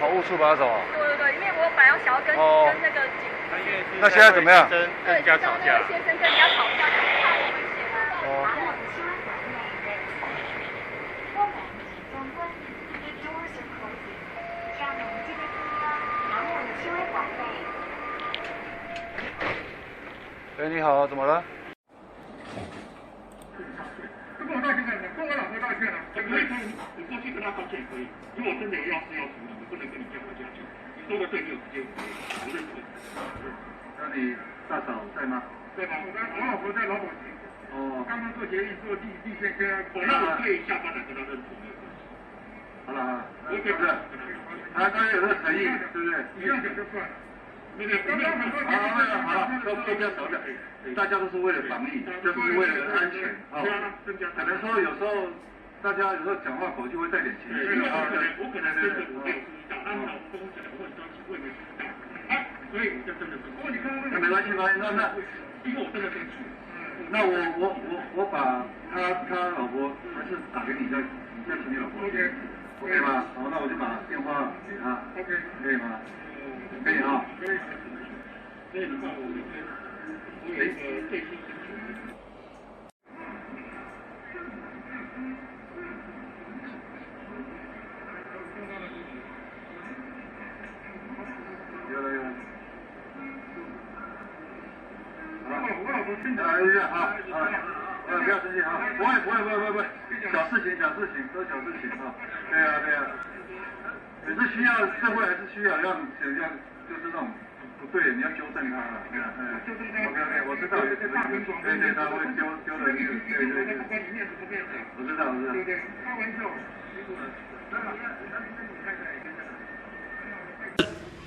哦，误触把手啊。对，因为我本来想要跟那个警。那现在怎么样？对，跟人家吵架。先生跟人家吵架，就是怕危险啊。哦。哎，你好，怎么了？跟我道歉的，跟我老婆道歉了，可以，你过去跟他道歉可以。如果真的要处理，我不能跟你见过家去。你说的对，你有时间，我认同。那你大嫂在吗？在吗？我老婆在劳保局。哦。刚刚做捷运做地线跟那我可以下班来跟他认同。好了，不是，他有这个诚意，对不对？你这样讲就算了。好了，都不要吵架，大家都是为了防疫，就是为了安全啊。可能说有时候大家有时候讲话口气会带点情绪啊。我可能真的我没有注意到，但是我跟我讲，我很生气，我也没注意到。所以我就真的是。不过你刚刚那没关系，那因为我真的生气。那我把他老婆还是打给你再请你老婆。OK 吗？好，那我就把电话给他。OK， 可以吗？可以啊。可以的话，我有一个最新申请。有了。我老婆听着。好，不要生气啊！不会，小事情，都小事情啊。对啊。也是需要社会还是需要让就是那种不对，你要纠正他了。OK， 我知道。对，他会丢的。对。我知道。对，开玩笑。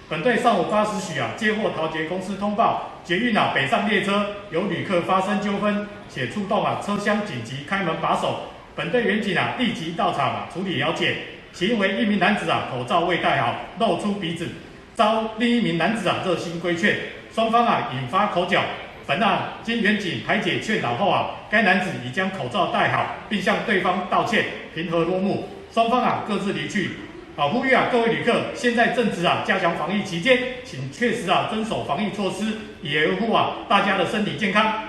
本队上午8时许接获桃捷公司通报，捷运北上列车有旅客发生纠纷，且触动车厢紧急开门把手。本队员警立即到场处理了解。其因为一名男子口罩未戴好，露出鼻子，遭另一名男子热心规劝，双方引发口角。本案经员警排解劝导后该男子已将口罩戴好，并向对方道歉，平和落幕。双方各自离去。呼吁各位旅客，现在正值加强防疫期间，请确实遵守防疫措施，以维护大家的身体健康。